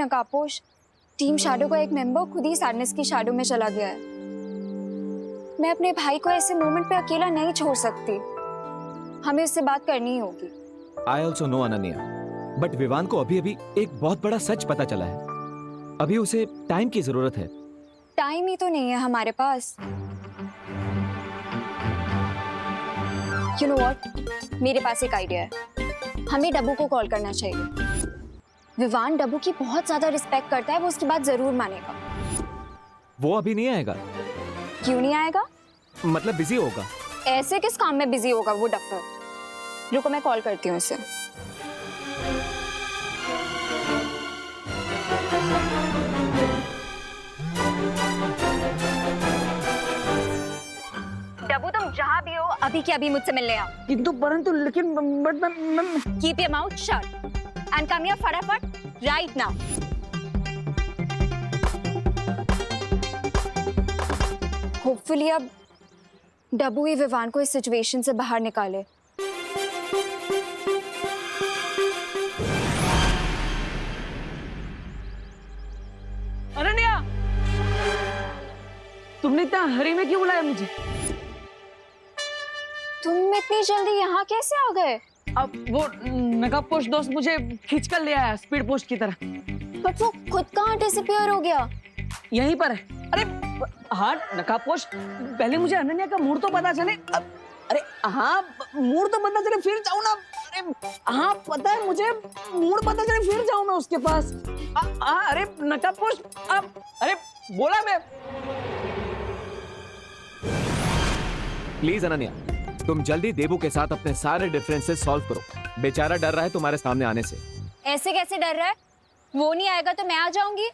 नकाबपोश, team shadow का एक member खुद ही सैडनेस की शैडो में चला गया है। मैं अपने भाई को ऐसे मोमेंट पे अकेला नहीं छोड़ सकती। हमें उससे बात करनी ही होगी। I also know Ananya, but Vivaan को अभी अभी एक बहुत बड़ा सच पता चला है। अभी उसे टाइम की जरूरत है। टाइम ही तो नहीं है हमारे पास। You know what? मेरे पास एक आइडिया है। हमें डब्बू को कॉल करना चाहिए। विवान डब्बू की बहुत ज्यादा रिस्पेक्ट करता है, वो उसकी बात जरूर मानेगा। वो अभी नहीं आएगा। क्यों नहीं आएगा? मतलब बिजी होगा। ऐसे किस काम में बिजी होगा वो डफर? रुको मैं कॉल करती हूँ उसे। डब्बू तुम जहाँ भी हो अभी के अभी मुझसे मिलने आओ। किंतु परंतु लेकिन but Keep your mouth shut and come here फटाफट right now. Hopefully अब डब्बू ही विवान को इस सिचुएशन से बाहर निकाले। अनन्या, तुमने इतना हरी में क्यों बुलाया मुझे? तुम इतनी जल्दी यहाँ कैसे आ गए? अब वो नकाबपोश दोस्त मुझे खींच कर ले आया स्पीड पोस्ट की तरह। बट वो खुद कहाँ डिसअपीयर हो गया? यहीं पर है। अरे हाँ नकाबपोश, पहले मुझे अनन्या का मूड तो पता चले। अरे हाँ मूड तो पता चले फिर जाऊँ ना। अरे हाँ पता है मुझे, मूड पता चले फिर जाऊँ मैं उसके पास। अरे नकाबपोश, अरे बोला मैं। प्लीज अनन्या, तुम जल्दी देबू के साथ अपने सारे डिफरेंसेस सॉल्व करो। बेचारा डर रहा है तुम्हारे सामने आने से। ऐसे कैसे डर रहा है? वो नहीं आएगा तो मैं आ जाऊंगी।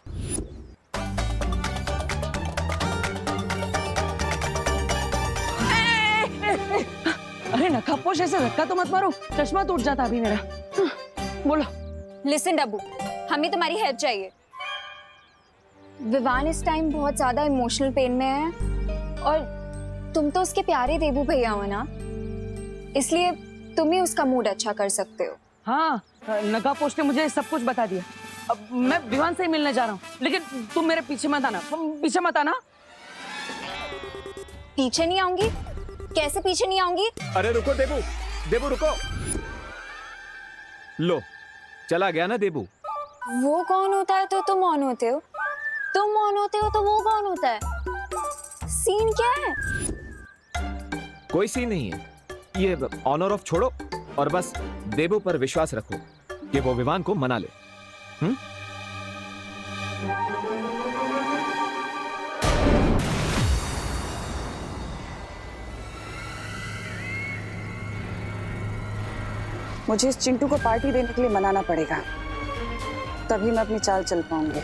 अरे नकाबपोश ऐसे धक्का तो मत मारो, चश्मा टूट जाता अभी मेरा। बोलो। लिसन डब्बू, हमें तुम्हारी हेल्प चाहिए। विवान इस टाइम बहुत ज्यादा इमोशनल पेन में है और तुम तो उसके प्यारे देबू भैया हो ना, इसलिए तुम ही उसका मूड अच्छा कर सकते हो। हाँ नकाबपोश ने मुझे सब कुछ बता दिया। अब मैं विवान से ही मिलने जा रहा हूँ, लेकिन तुम मेरे पीछे मत आना। पीछे मत आना। पीछे नहीं आऊंगी? कैसे पीछे नहीं आऊंगी? अरे रुको देबू, देबू रुको। लो चला गया ना देबू। वो कौन होता है तो तुम ऑन होते हो? तुम ऑन होते हो तो वो कौन होता है? सीन क्या है? कोई सीन नहीं है। ये ऑन और ऑफ छोड़ो और बस देबू पर विश्वास रखो कि वो विवान को मना ले। मुझे इस चिंटू को पार्टी देने के लिए मनाना पड़ेगा, तभी मैं अपनी चाल चल पाऊंगी।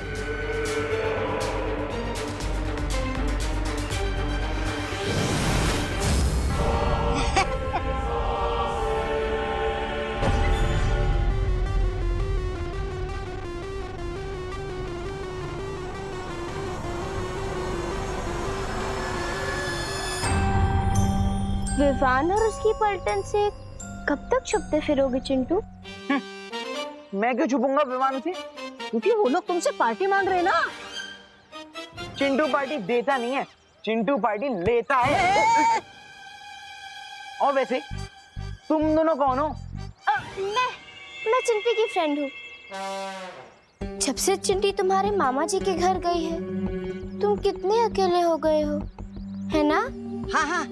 विवान और उसकी पलटन से कब तक छुपते फिरोगे चिंटू? मैं क्यों छुपूंगा विमान से? क्योंकि वो लोग तुमसे पार्टी मांग रहे हैं ना। चिंटू पार्टी देता नहीं है, चिंटू पार्टी लेता है। और वैसे तुम दोनों कौन हो? मैं चिंटी की फ्रेंड हूँ। जब से चिंटी तुम्हारे मामा जी के घर गई है, तुम कितने अकेले हो गए हो, है ना? हाँ हाँ,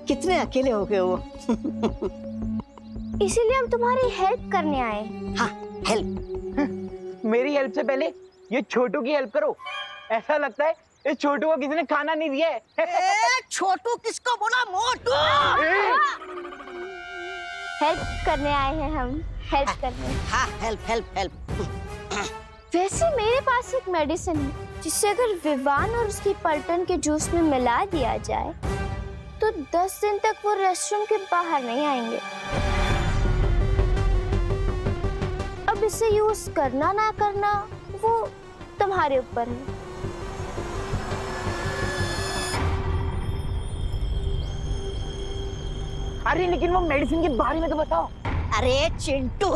कितने अकेले हो गए हो। इसीलिए हम तुम्हारी हेल्प करने आए। हाँ हेल्प? मेरी हेल्प से पहले ये छोटू की हेल्प करो। ऐसा लगता है इस छोटू को किसी ने खाना नहीं दिया है। छोटू किसको बोला? मोटू। हेल्प करने आए हैं हम, हेल्प करने। हाँ हेल्प हेल्प हेल्प। वैसे मेरे पास एक मेडिसिन है जिसे अगर विवान और उसकी पलटन के जूस में मिला दिया जाए तो 10 दिन तक वो रेस्टरूम के बाहर नहीं आएंगे। अब इसे यूज करना ना करना वो तुम्हारे ऊपर है। अरे लेकिन वो मेडिसिन के बारे में तो बताओ। अरे चिंटू,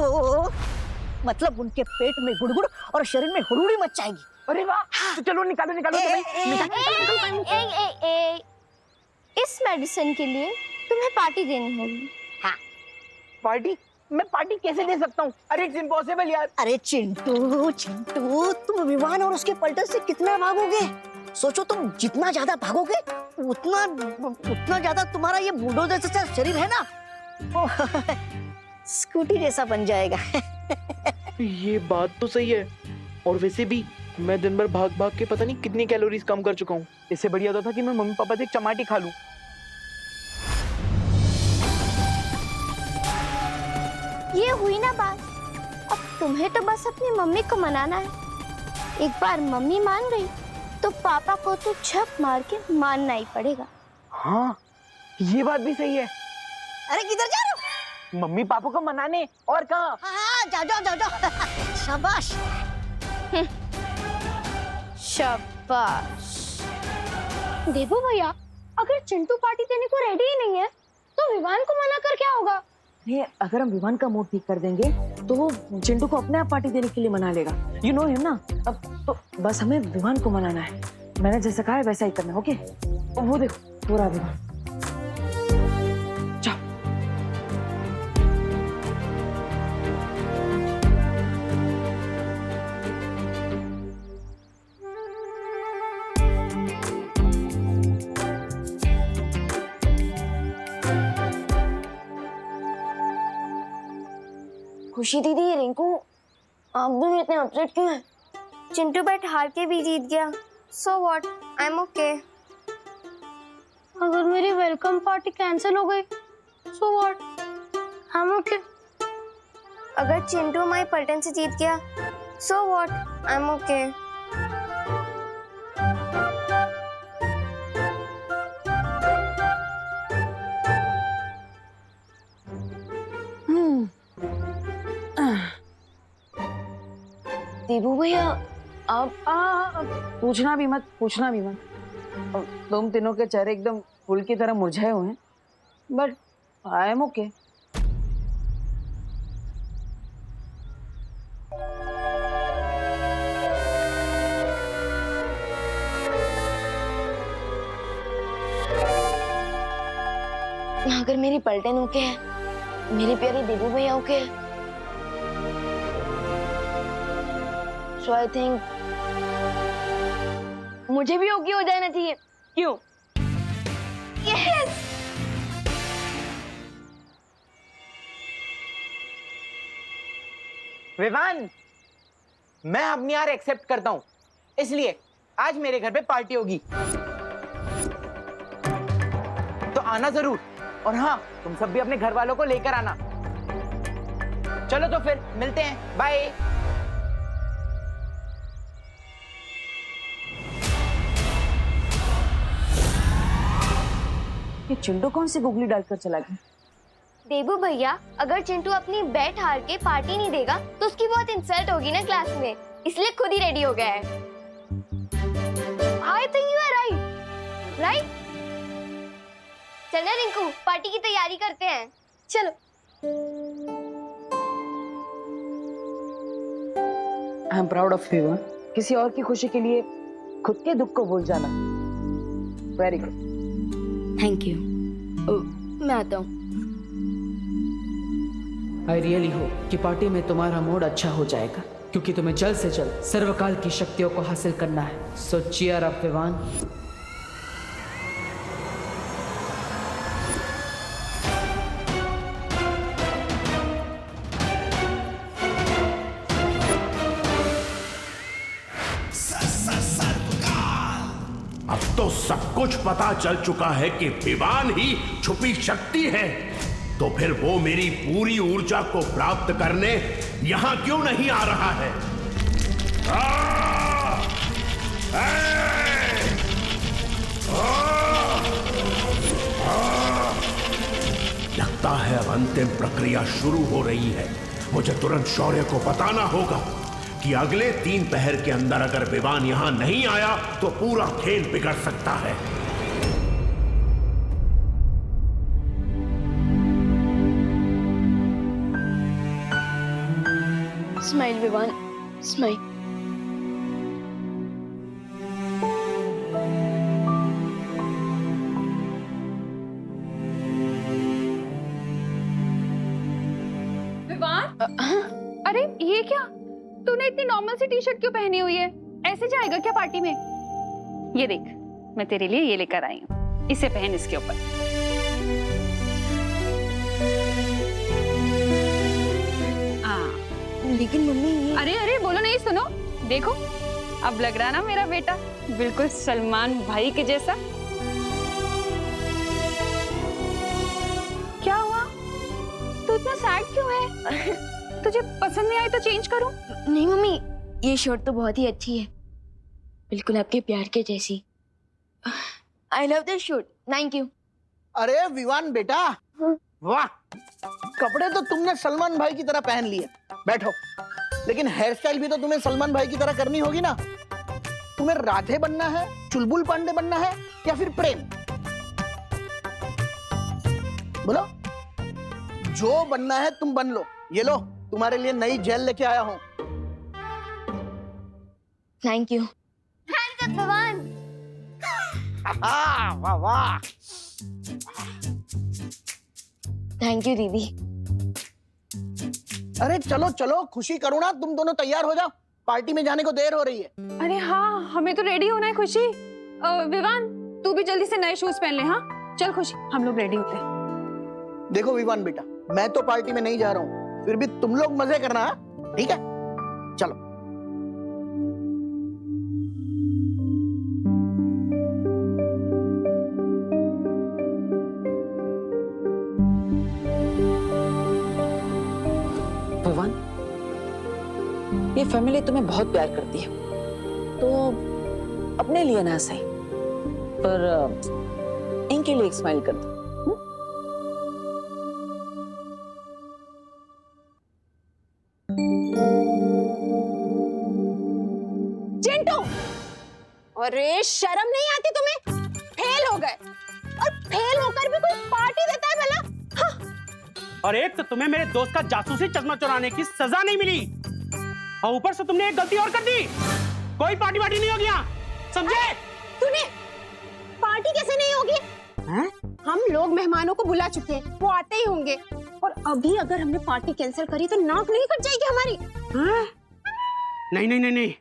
मतलब उनके पेट में गुड़गुड़ और शरीर में हुड़ुड़ी मच जाएगी। अरे वाह, तो चलो निकालो निकालो इस मेडिसिन के लिए तुम्हें पार्टी देनी होगी। पार्टी? मैं पार्टी कैसे दे सकता हूँ? अरे इट्स इम्पॉसिबल यार। अरे चिंटू चिंटू, तुम विवान और उसके पलटन से कितना भागोगे? सोचो, तुम जितना ज्यादा भागोगे उतना ज्यादा तुम्हारा ये बुलडोजर जैसा शरीर है ना, वो स्कूटी जैसा बन जाएगा। ये बात तो सही है, और वैसे भी मैं दिन भर भाग भाग के पता नहीं कितनी कैलोरीज कम कर चुका हूँ। इससे बढ़िया होता था कि मैं मम्मी पापा से एक चमाटी खा लूं। ये हुई ना बात। अब तुम्हें तो बस अपनी मम्मी को मनाना है। एक बार मम्मी मान गई तो पापा को तो झप मार के मानना ही पड़ेगा। हाँ, ये बात भी सही है। अरे किधर जा रहे हो? मम्मी पापा को मनाने, और कहाँ? हाँ, जाओ। शाबाश। शाबाश। देवू भैया, अगर चिंटू पार्टी देने को रेडी ही नहीं है तो विवान को मना कर क्या होगा? नहीं, अगर हम विवान का मूड ठीक कर देंगे तो वो चिंटू को अपने आप पार्टी देने के लिए मना लेगा। यू नो हिम ना। अब तो बस हमें विवान को मनाना है। मैंने जैसा कहा है वैसा ही करना, ओके? वो देखो, पूरा विवान। जाओ। खुशी दीदी, रिंकू, आप दोनों इतने अपसेट क्यों हैं? चिंटू बैट हार के भी जीत गया। So what, I am okay. अगर मेरी वेलकम पार्टी कैंसिल हो गई so what, I am okay. अगर चिंटू हमारे पलटन से जीत गया so what, I am okay. Devu भैया, आप पूछना भी मत। तुम तीनों के चेहरे एकदम फूल की तरह मुरझाए हुए हैं, बट आई एम ओके। अगर मेरी पलटन ओके है, मेरे प्यारे देवू भैया ओके है, सो आई थिंक मुझे भी ओके हो जाना चाहिए। क्यों? यस। विवान, मैं अपनी हार एक्सेप्ट करता हूँ, इसलिए आज मेरे घर पे पार्टी होगी, तो आना जरूर। और हाँ, तुम सब भी अपने घर वालों को लेकर आना। चलो तो फिर मिलते हैं, बाय। ये चिंटू कौन सी गुगली डालकर चला गया? देबू भैया, अगर चिंटू अपनी बैट हार के पार्टी नहीं देगा तो उसकी बहुत इंसल्ट होगी ना क्लास में, इसलिए खुद ही रेडी हो गया है। I think you are right, right? चल ना रिंकू, पार्टी की तैयारी करते हैं, चलो। I am proud of you. किसी और की खुशी के लिए खुद के दुख को भूल जाना, वेरी गुड। Thank you. मैं आता हूँ। आई रियली होप कि पार्टी में तुम्हारा मूड अच्छा हो जाएगा, क्योंकि तुम्हें जल्द से जल्द सर्वकाल की शक्तियों को हासिल करना है। सो चीयर अप विवान। अब तो सब कुछ पता चल चुका है कि विवान ही छुपी शक्ति है, तो फिर वो मेरी पूरी ऊर्जा को प्राप्त करने यहां क्यों नहीं आ रहा है? लगता है अब अंतिम प्रक्रिया शुरू हो रही है। मुझे तुरंत शौर्य को बताना होगा कि अगले 3 पहर के अंदर अगर विवान यहां नहीं आया तो पूरा खेल बिगड़ सकता है। Smile Vivaan, smile. क्या? तूने इतनी नॉर्मल सी टी शर्ट क्यों पहनी हुई है? ऐसे जाएगा क्या पार्टी में? ये देख, मैं तेरे लिए ये लेकर आई हूँ, इसे पहन इसके ऊपर। लेकिन मम्मी ये... अरे अरे बोलो नहीं, सुनो, देखो अब लग रहा ना मेरा बेटा बिल्कुल सलमान भाई के जैसा। क्या हुआ? तू इतना सैड क्यों है? तुझे पसंद नहीं आई तो चेंज करूं? नहीं मम्मी, ये शर्ट तो बहुत ही अच्छी है, बिल्कुल आपके प्यार के जैसी। I love this shirt, thank you. अरे विवान बेटा, वाह, कपड़े तो तुमने सलमान भाई की तरह पहन लिए, बैठो। लेकिन हेयर स्टाइल भी तो तुम्हें सलमान भाई की तरह करनी होगी ना। तुम्हें राधे बनना है, चुलबुल पांडे बनना है, या फिर प्रेम? बोलो, जो बनना है तुम बन लो। ये लो, तुम्हारे लिए नई जेल लेके आया हूं। Thank you. थैंक यू भगवान। वाह वाह। थैंक यू दीदी। अरे चलो चलो, खुशी करो ना, तुम दोनों तैयार हो जाओ, पार्टी में जाने को देर हो रही है। अरे हाँ, हमें तो रेडी होना है खुशी। विवान, तू भी जल्दी से नए शूज पहन ले। हाँ चल खुशी, हम लोग रेडी होते हैं। देखो विवान बेटा, मैं तो पार्टी में नहीं जा रहा हूँ, फिर भी तुम लोग मजे करना, ठीक है? चलो। विवान, ये फैमिली तुम्हें बहुत प्यार करती है, तो अपने लिए ना सही पर इनके लिए एक स्माइल कर दो। चिंटू, अरे शर्म नहीं आती तुम्हें? फेल हो गए, और फेल होकर भी कोई पार्टी देता है भला? और एक तो तुम्हें मेरे दोस्त का जासूसी चश्मा चुराने की सजा नहीं मिली, और ऊपर से तुमने एक गलती और कर दी। कोई पार्टी वार्टी नहीं होगी यहाँ, समझे? तूने पार्टी कैसे नहीं होगी? हम लोग मेहमानों को बुला चुके हैं, वो आते ही होंगे, और अभी अगर हमने पार्टी कैंसिल करी तो नाक नहीं कट जाएगी हमारी। नहीं नहीं नहीं नहीं,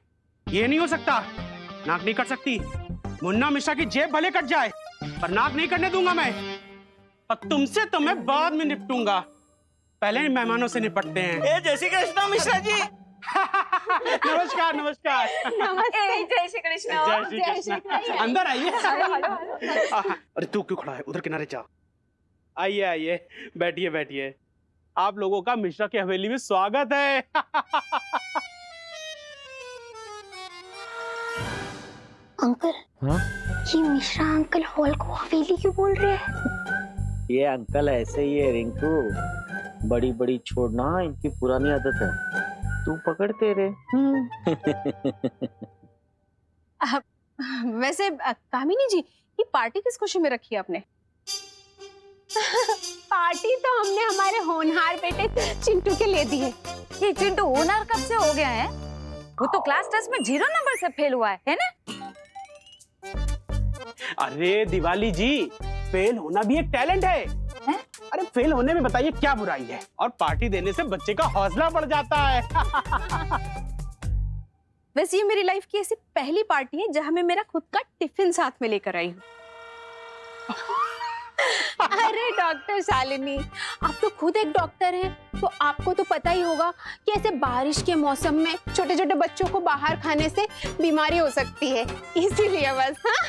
ये नहीं हो सकता, नाक नहीं कट सकती। मुन्ना मिश्रा की जेब भले कट जाए, पर नाक नहीं कटने दूंगा मैं। और तुमसे तो मैं बाद में निपटूंगा, पहले मेहमानों से निपटते हैं। जय श्री कृष्ण मिश्रा जी। नमस्कार नमस्कार। नमस्ते, जय श्री कृष्ण। जय श्री कृष्ण। अंदर आइए। अरे तू क्यों खड़ा है, उधर किनारे जा। आइए आइए, बैठिए बैठिए। आप लोगों का मिश्रा की हवेली में स्वागत है। अंकल, हाँ? ये मिश्रा अंकल हॉल को हवेली क्यों बोल रहे हैं? ये अंकल ऐसे ही है रिंकू, बड़ी बड़ी छोड़ना इनकी पुरानी आदत है, तू पकड़ते रे। वैसे कामिनी जी, ये पार्टी किस खुशी में रखी है आपने? पार्टी तो हमने हमारे होनहार बेटे चिंटू के लिए दी है। ये चिंटू होनहार कब से हो गया है? वो तो क्लास टेस्ट में 0 नंबर से फेल हुआ है ना? अरे दिवाली जी, फेल होना भी एक टैलेंट है। अरे फेल होने में बताइए क्या बुराई है, और पार्टी देने से बच्चे का हौसला बढ़ जाता है। वैसे ये मेरी लाइफ की ऐसी पहली पार्टी है जहां मैं मेरा खुद का टिफिन साथ में लेकर आई हूँ। अरे डॉक्टर शालिनी, आप तो खुद एक डॉक्टर हैं, तो आपको तो पता ही होगा कि ऐसे बारिश के मौसम में छोटे छोटे बच्चों को बाहर खाने से बीमारी हो सकती है, इसीलिए बस। हाँ?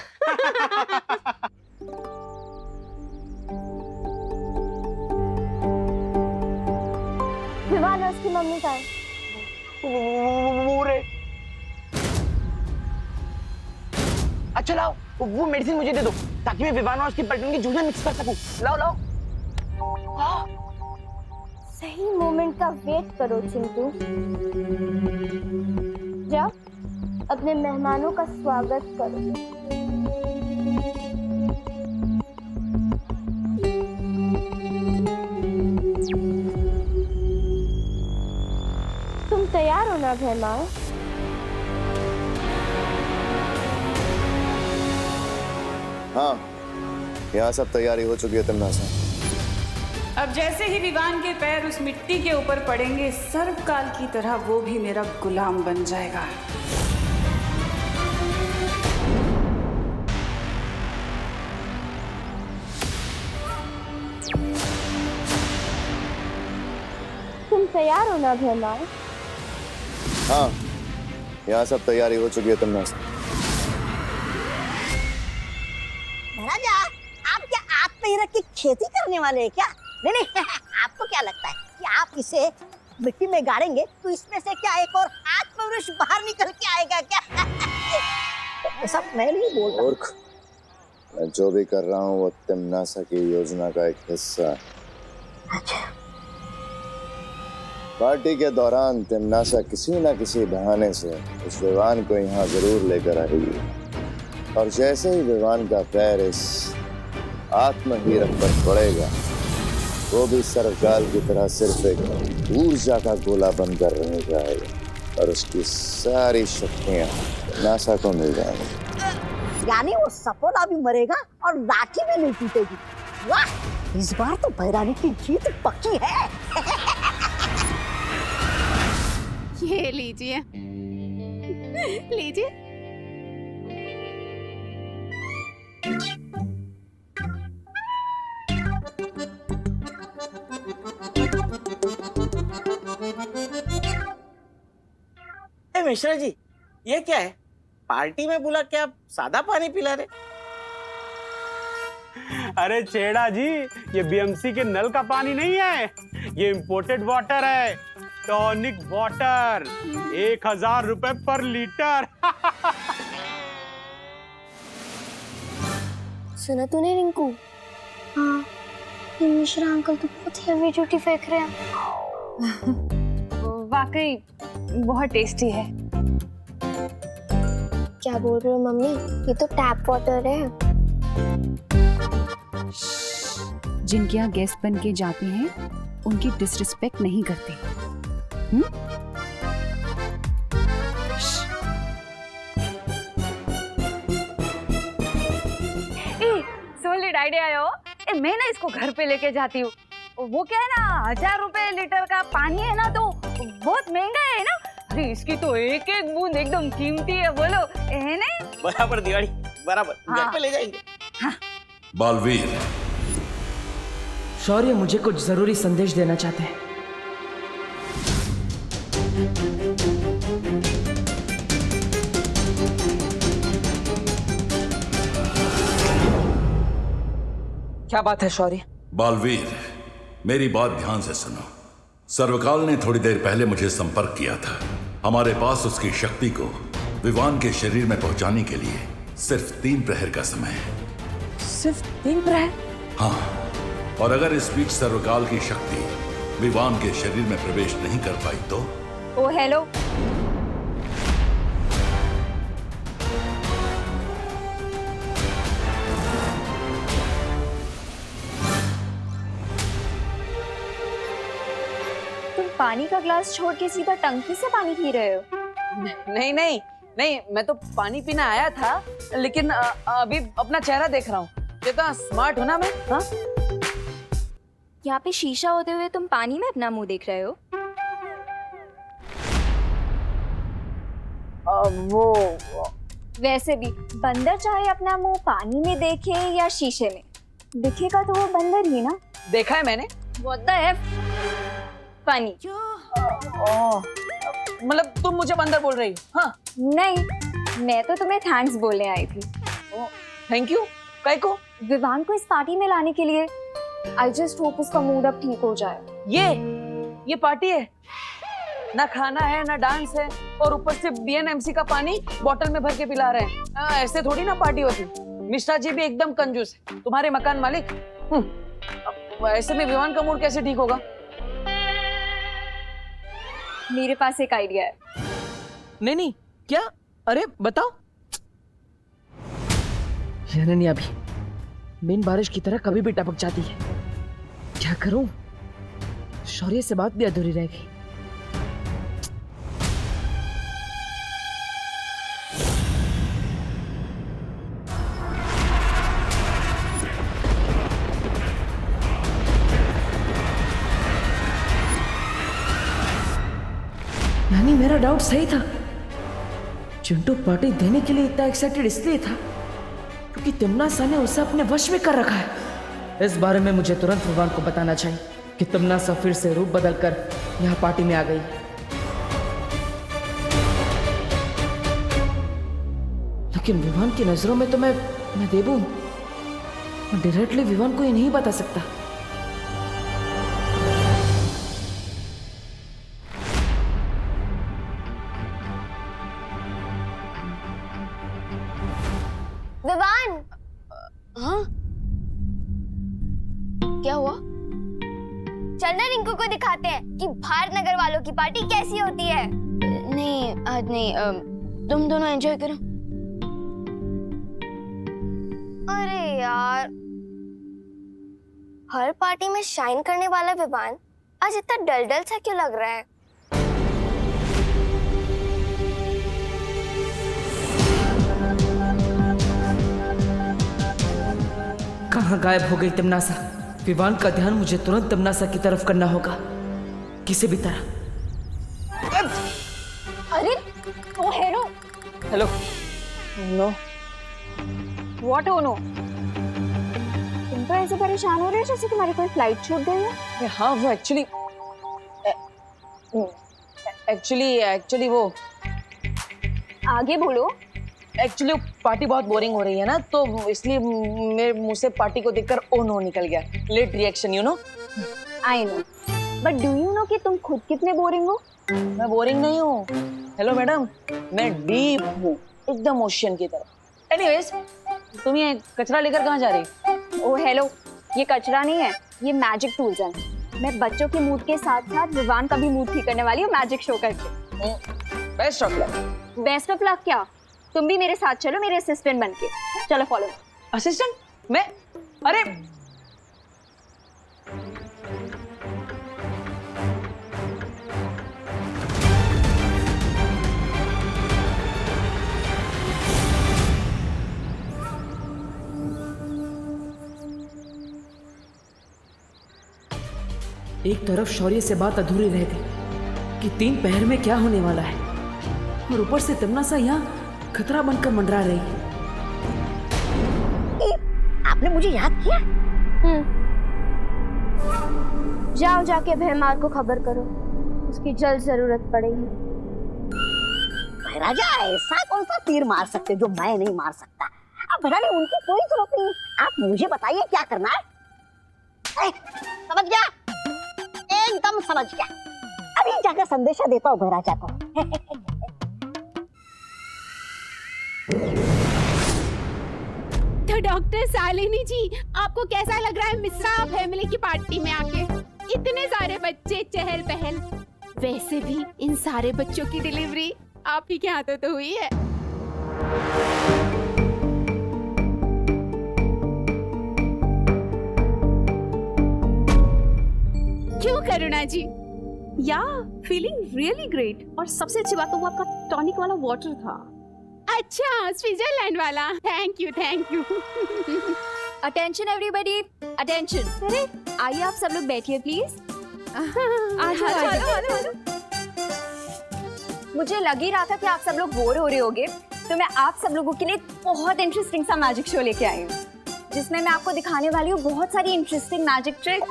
विवान उसकी मम्मी का है। अच्छा लाओ, वो मेडिसिन मुझे दे दो, ताकि मैं विवान और उसकी पलटन की जूस में मिक्स कर सकूं। लाओ लाओ। सही मोमेंट का वेट करो चिंटू। जाओ, अपने मेहमानों का स्वागत करो। तुम तैयार हो ना मेहमान? हाँ, यहाँ सब तैयारी हो चुकी है तमन्ना से। अब जैसे ही विवान के पैर उस मिट्टी के ऊपर पड़ेंगे, सर्वकाल की तरह वो भी मेरा गुलाम बन जाएगा। तुम तैयार हो ना अभिमान? हाँ, यहाँ सब तैयारी हो चुकी है। तुमने महाराजा, आप क्या आत्महीरक की खेती करने वाले हैं क्या? नहीं नहीं, आपको क्या लगता है कि आप इसे मिट्टी में गाड़ेंगे तो इसमें से क्या एक और आत्मवृक्ष बाहर निकल के आएगा क्या? ऐसा मैं नहीं बोल रहा। मूर्ख, मैं जो भी कर रहा हूँ वो तिम्नासा की योजना का एक हिस्सा है। अच्छा। पार्टी के दौरान तिम्नासा किसी न किसी बहाने से उस विवान को यहाँ जरूर लेकर आएगी, और जैसे ही विवान का पैर इस आत्महीरक पर पड़ेगा, वो भी सर्वकाल की तरह सिर्फ एक ऊर्जा का गोला बनकर रह जाएगा और उसकी सारी शक्तियाँ नासा को मिल जाएंगी। यानी वो सपोला भी मरेगा और लाठी भी नहीं टूटेगी। वाह, इस बार तो भैरानी की जीत पक्की है। ये लीजिए लीजिए। मिश्रा जी, ये क्या है? पार्टी में बुला के आप सादा पानी पिला रहे? अरे छेड़ा जी, ये बीएमसी के नल का पानी नहीं है, ये इंपोर्टेड वाटर है, टॉनिक वाटर। 1000 रुपए पर लीटर। सुना तूने रिंकू? हाँ, ये मिश्रा अंकल तो बहुत हेवी ड्यूटी फेंक रहे हैं। वाकई बहुत टेस्टी है। क्या बोल रहे हो मम्मी? ये तो टैप वाटर है। जिनके यहाँ गेस्ट बन के जाते हैं उनकी डिसरिस्पेक्ट नहीं करते। सॉलिड आइडिया है। मैं ना इसको घर पे लेके जाती हूँ। वो क्या है ना, 1000 रुपए लीटर का पानी है ना, तो बहुत महंगा है ना। अरे इसकी तो एक एक बूंद एकदम कीमती है, बोलो है ना? बराबर दिवाली, बराबर। हाँ। घर पे ले जाएंगे। हाँ। बालवीर, शौर्य मुझे कुछ जरूरी संदेश देना चाहते हैं। क्या बात है शौर्य? बालवीर, मेरी बात ध्यान से सुनो। सर्वकाल ने थोड़ी देर पहले मुझे संपर्क किया था। हमारे पास उसकी शक्ति को विवान के शरीर में पहुंचाने के लिए सिर्फ 3 प्रहर का समय है। सिर्फ 3 प्रहर? हाँ, और अगर इस बीच सर्वकाल की शक्ति विवान के शरीर में प्रवेश नहीं कर पाई तो? ओ हेलो, तुम पानी का ग्लास छोड़ के सीधा टंकी से पानी पी रहे हो? नहीं नहीं नहीं, मैं तो पानी पीने आया था, लेकिन अभी अपना चेहरा देख रहा हूँ। कितना स्मार्ट हूँ ना मैं? हाँ? यहाँ पे शीशा होते हुए तुम पानी में अपना मुंह देख रहे हो? वो वैसे भी बंदर चाहे अपना मुंह पानी में देखे या शीशे में, दिखेगा तो वो बंदर ही ना। देखा है मैंने। What the F? फनी। मतलब तुम मुझे बंदर बोल रही हो? हाँ? नहीं, मैं तो तुम्हें थैंक्स बोलने आई थी। Thank you? काय को? विवान को इस पार्टी में लाने के लिए। आई जस्ट होप उसका मूड अब ठीक हो जाए। ये पार्टी है ना, खाना है ना डांस है, और ऊपर से BNMC का पानी बोतल में भर के पिला रहे हैं। ऐसे थोड़ी ना पार्टी होती। मिश्रा जी भी एकदम कंजूस है, तुम्हारे मकान मालिक। ऐसे में विवान का मूड कैसे ठीक होगा? मेरे पास एक आइडिया है। नहीं, क्या? अरे बताओ। जननी भी बिन बारिश की तरह कभी भी टपक जाती है। क्या करूं? शौर्य से बात भी अधूरी रह गई। यानी मेरा डाउट सही था। चिंटू पार्टी देने के लिए इतना एक्साइटेड इसलिए था क्योंकि तिमनासा ने उसे अपने वश में कर रखा है। इस बारे में मुझे तुरंत विवान को बताना चाहिए कि तिमनासा फिर से रूप बदलकर यहाँ पार्टी में आ गई। लेकिन विवान की नजरों में तो मैं देबू हूं। मैं डायरेक्टली विवान को ये नहीं बता सकता। विवान, हाँ क्या हुआ? चलना रिंकू को दिखाते हैं कि भारत नगर वालों की पार्टी कैसी होती है। नहीं आज नहीं, तुम दोनों एंजॉय करो। अरे यार, हर पार्टी में शाइन करने वाला विवान आज इतना डल सा क्यों लग रहा है? कहाँ गायब हो गई तिमनासा? विवान का ध्यान मुझे तुरंत तिमनासा की तरफ करना होगा किसी भी तरह। अरे ओ hero. Hello. No. What oh no? तुम तो ऐसे परेशान हो रहे हो जैसे तुम्हारी कोई फ्लाइट छूट गई है। हाँ वो एक्चुअली वो आगे बोलो। एक्चुअली पार्टी बहुत बोरिंग हो रही है ना, तो इसलिए मेरे मुंह से पार्टी को देखकर ओ नो निकल गया। Late reaction, you know. I know, but do you know कि तुम खुद कितने बोरिंग हो? मैं बोरिंग नहीं हूँ। हेलो मैडम, मैं डीप हूँ, एकदम ओशियन की तरह। एनीवेज, तुम ये कचरा लेकर कहाँ जा रही? ओ हेलो, ये कचरा नहीं है, ये मैजिक टूल्स हैं। मैं बच्चों के मूड के साथ साथ विवान का भी मूड ठीक करने वाली हूँ मैजिक शो करके। Best of luck. Best of luck क्या? तुम भी मेरे साथ चलो, मेरे असिस्टेंट बनके। चलो फॉलो। असिस्टेंट? मैं? अरे एक तरफ शौर्य से बात अधूरी रह गई कि 3 पहर में क्या होने वाला है, और ऊपर से तिमनासा यहाँ खतरा बनकर मंडरा रही है। आपने मुझे याद किया? जाओ जाके भैमार को खबर करो, उसकी जल्द जरूरत पड़ेगी। राजा ऐसा कौन सा तीर मार सकते जो मैं नहीं मार सकता? अब भला नहीं, उनकी कोई जरूरत नहीं। आप मुझे बताइए क्या करना है। समझ गया? एकदम समझ गया। अभी जाकर संदेशा देता हूँ राजा को। तो डॉक्टर शालिनी जी, आपको कैसा लग रहा है मिश्रा फैमिली की पार्टी में आके? इतने सारे बच्चे, चहल पहल। वैसे भी इन सारे बच्चों की डिलीवरी आप ही के हाथों तो हुई है। क्यों करुणा जी? या फीलिंग रियली ग्रेट, और सबसे अच्छी बात तो वो आपका टॉनिक वाला वाटर था। अच्छा, स्विट्जरलैंड वाला। Thank you thank you. Attention everybody, attention. अरे आइए आप सब लोग बैठिए प्लीज। मुझे लग ही रहा था कि आप सब लोग बोर हो रहे होगे, तो मैं आप सब लोगों के लिए बहुत इंटरेस्टिंग सा मैजिक शो लेके आई हूँ, जिसमें मैं आपको दिखाने वाली हूँ बहुत सारी इंटरेस्टिंग मैजिक ट्रिक।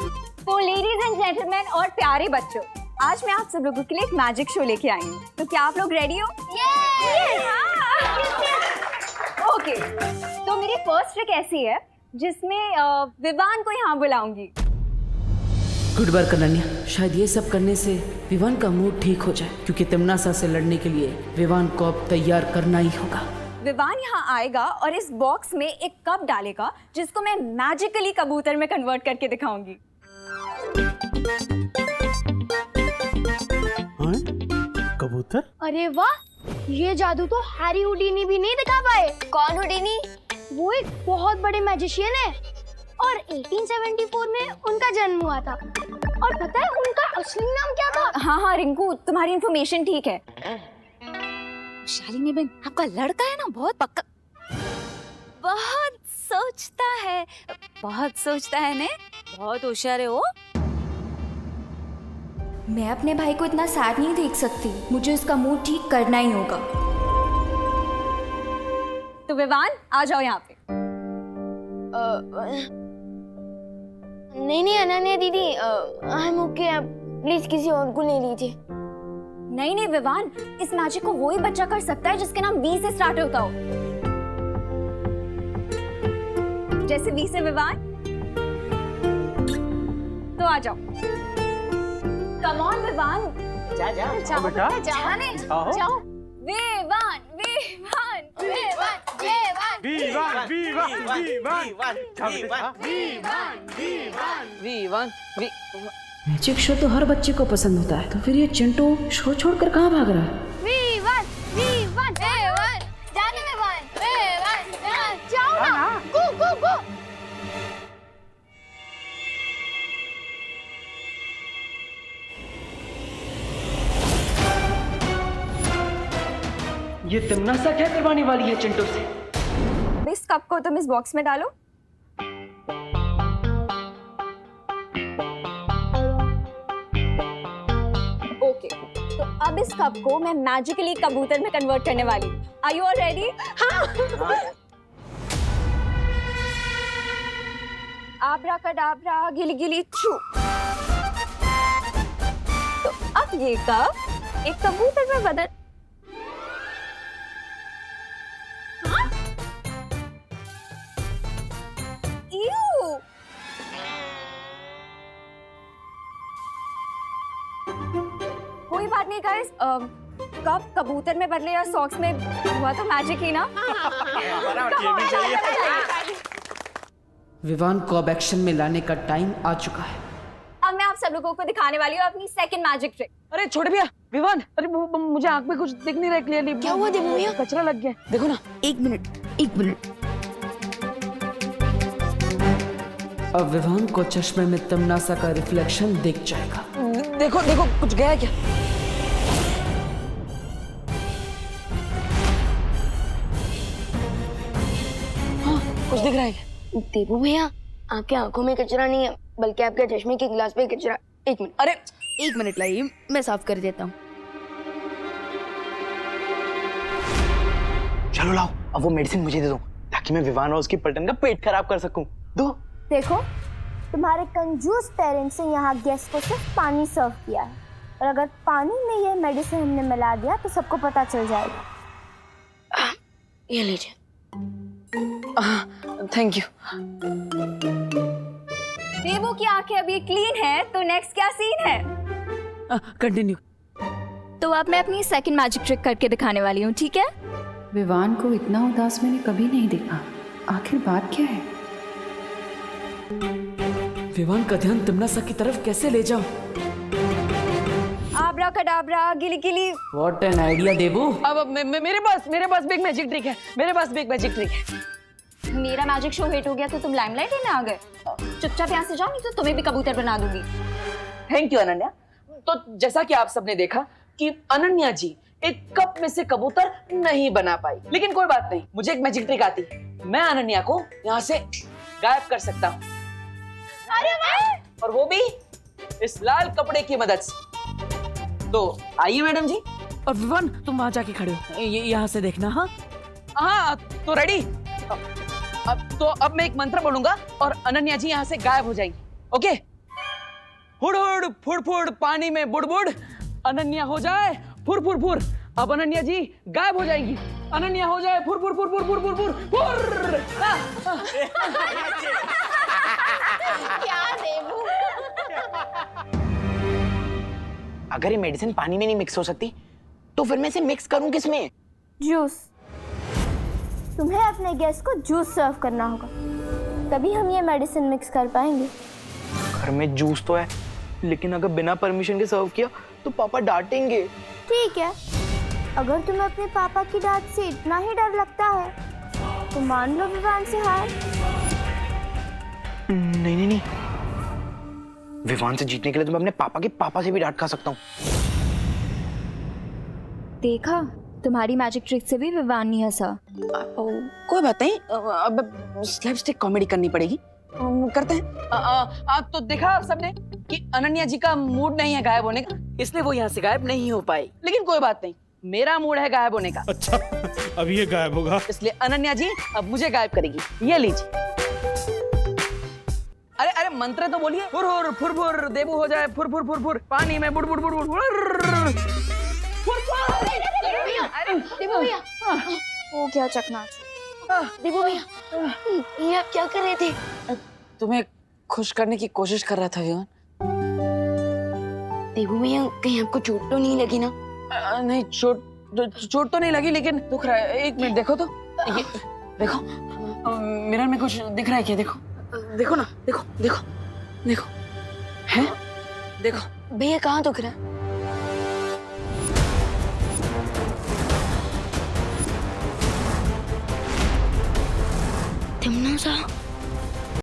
तो लेडीज एंड जेंटलमैन और प्यारे बच्चों, आज मैं आप सब लोगों के लिए एक मैजिक शो लेके आई हूँ। तो क्या आप लोग रेडी हो? ओके, तो मेरी फर्स्ट ट्रिक ऐसी है जिसमें विवान को यहाँ बुलाऊंगी। Good work Ananya. शायद ये सब करने से विवान का मूड ठीक हो जाए, क्योंकि तिमनासा से लड़ने के लिए विवान को अब तैयार करना ही होगा। विवान यहाँ आएगा और इस बॉक्स में एक कप डालेगा, जिसको मैं मैजिकली कबूतर में कन्वर्ट करके दिखाऊंगी। कबूतर? अरे वाह, ये जादू तो हैरी हुडीनी भी नहीं दिखा पाए। कौन हुडीनी? वो एक बहुत बड़े मैजिशियन है और 1874 में उनका जन्म हुआ था। और पता है उनका असली नाम क्या था? हाँ रिंकू, तुम्हारी इंफॉर्मेशन ठीक है। शालिनी बहन, आपका लड़का है ना बहुत पक्का, बहुत सोचता है ने, बहुत होशियार है वो। मैं अपने भाई को इतना सैड नहीं देख सकती, मुझे उसका मूड ठीक करना ही होगा। तो विवान आ जाओ यहाँ पे। नहीं नहीं अनन्या दीदी, आई एम ओके, आप प्लीज किसी और को ले लीजिए। नहीं नहीं विवान, इस मैजिक को वही बच्चा कर सकता है जिसके नाम वी से स्टार्ट होता हो। जैसे वी से विवान, तो आ जाओ। कम ऑन विवान, जाओ बेटा, आओ। जाओ। विवान विवान विवान विवान वीवान मैजिक शो तो हर बच्चे को पसंद होता है, तो फिर ये चिंटू शो छोड़कर कहाँ भाग रहा है? विवान विवान विवान, जाने विवान विवान विवान, जाओ ना, गो गो गो। ये तमन्ना क्या करवाने वाली है चिंटू से? इस कप को तुम इस बॉक्स में डालो। ओके, तो अब इस कप को मैं मैजिकली कबूतर में कन्वर्ट करने वाली हूँ। Are you all ready? Abracadabra गिली गिली छू। तो अब ये कप एक कबूतर में बदल। Ew! कोई बात नहीं गाइस, कब कबूतर में बदले या सॉक्स में, हुआ तो मैजिक ही ना। विवान को अब एक्शन में लाने का टाइम आ चुका है। अब मैं आप सब लोगों को दिखाने वाली हूँ अपनी सेकंड मैजिक ट्रिक। अरे छोड़ भैया, विवान, अरे मुझे आंख में कुछ दिख नहीं रहा क्लियरली। क्या हुआ देवू भैया? कचरा लग गया, देखो ना। एक मिनट। अब विवान को चश्मे में तमन्ना का रिफ्लेक्शन दिख जाएगा। देखो कुछ गया क्या? हाँ, कुछ दिख रहा है। देवू भैया, आपकी आंखों में कचरा नहीं है, बल्कि आपके चश्मे के गिलास पे कचरा। एक मिनट, अरे एक मिनट लाइए, मैं साफ कर देता हूँ। चलो लाओ, अब वो मेडिसिन मुझे दे दो ताकि मैं विवान और उसकी पलटन का पेट खराब कर सकूं। दो। देखो, तुम्हारे कंजूस पेरेंट्स ने यहाँ गेस्ट को सिर्फ पानी सर्व किया है, और अगर पानी में ये मेडिसिन हमने मिला दिया तो सबको पता चल जाएगा। ये लीजिए। Thank you. देवू की आंखें अभी क्लीन है, तो नेक्स्ट क्या सीन है? कंटिन्यू। तो अब मैं अपनी सेकंड मैजिक ट्रिक करके दिखाने वाली हूँ, ठीक है? विवान को इतना उदास मैंने कभी नहीं देखा, आखिर बात क्या है? विवान का ध्यान तमन्ना की तरफ कैसे ले जाऊं? आब्राकडाब्रा गिली गिली। व्हाट एन आइडिया देवू। अब मेरे पास भी एक मैजिक ट्रिक है। मेरा मैजिक शो हिट हो गया तो तुम लाइमलाइट लेने आ गए। चुपचाप यहाँ से जाओ, नहीं तो तुम्हें भी कबूतर बना दूंगी। Thank you Ananya. तो जैसा कि आप सबने देखा कि अनन्या जी एक कप में से कबूतर नहीं बना पाई, लेकिन कोई बात नहीं, मुझे एक मैजिक ट्रिक आती है। मैं अनन्या को यहाँ से गायब कर सकता हूँ, और वो भी इस लाल कपड़े की मदद से। तो आइए मैडम जी। और विवान, तुम वहां जाके खड़े हो, यहाँ से देखना। हाँ, तो रेडी। अब मैं एक मंत्र बोलूंगा और अनन्या जी यहाँ से गायब हो जाएंगी। ओके? हुड़ हुड़ फुड़ फुड़ पानी में बुड़ बुड़, अनन्या हो जाए फुर फुर फुर। अब अनन्या जी गायब हो जाएंगी, अनन्या हो जाए फुर फुर फुर फुर फुर फुर फुर फुर। क्या देवू? अगर ये मेडिसिन पानी में नहीं मिक्स हो सकती, तो फिर मैं इसे मिक्स करूं किसमें? जूस। तुम्हें अपने गेस्ट को जूस सर्व करना होगा, तभी हम ये मेडिसिन मिक्स कर पाएंगे। घर में जूस तो है, लेकिन अगर बिना परमिशन के सर्व किया तो पापा डांटेंगे। ठीक है, अगर तुम्हें अपने पापा की डांट से इतना ही डर लगता है तो मान लो विवान से हार। नहीं, विवान से जीतने के लिए तो मैं अपने पापा के पापा से भी डांट खा सकता हूँ। देखा, तुम्हारी मैजिक ट्रिक से भी विवान नहीं हंसा। कोई बात नहीं, अब स्लैपस्टिक कॉमेडी करनी पड़ेगी। करते हैं। तो देखा सबने कि अनन्या जी का मूड नहीं है गायब होने का, इसलिए वो यहाँ से गायब नहीं हो पाई। लेकिन कोई बात नहीं, मेरा मूड है गायब होने का। अच्छा, अब ये गायब होगा। इसलिए अनन्या जी अब मुझे गायब करेगी। ये लीजिए। अरे अरे मंत्र तो बोलिए। फुर फुर फुर फुर देबू हो जाए फुर फुर फुर फुर, पानी में बुड़ बुड़ बुड़ बुड़ बुड़। अरे देबू भैया, वो क्या चकनाच। देबू भैया, ये आप क्या कर रहे थे? तुम्हें खुश करने की कोशिश कर रहा था विवान। देबू भैया, कहीं आपको चोट तो नहीं लगी ना? नहीं, चोट तो नहीं लगी, लेकिन दुख रहा है। एक मिनट देखो तो, ये देखो मिरर में कुछ दिख रहा है क्या? देखो देखो ना, देखो देखो देखो, है? देखो भैया, कहाँ दुख रहा है? तिमना सा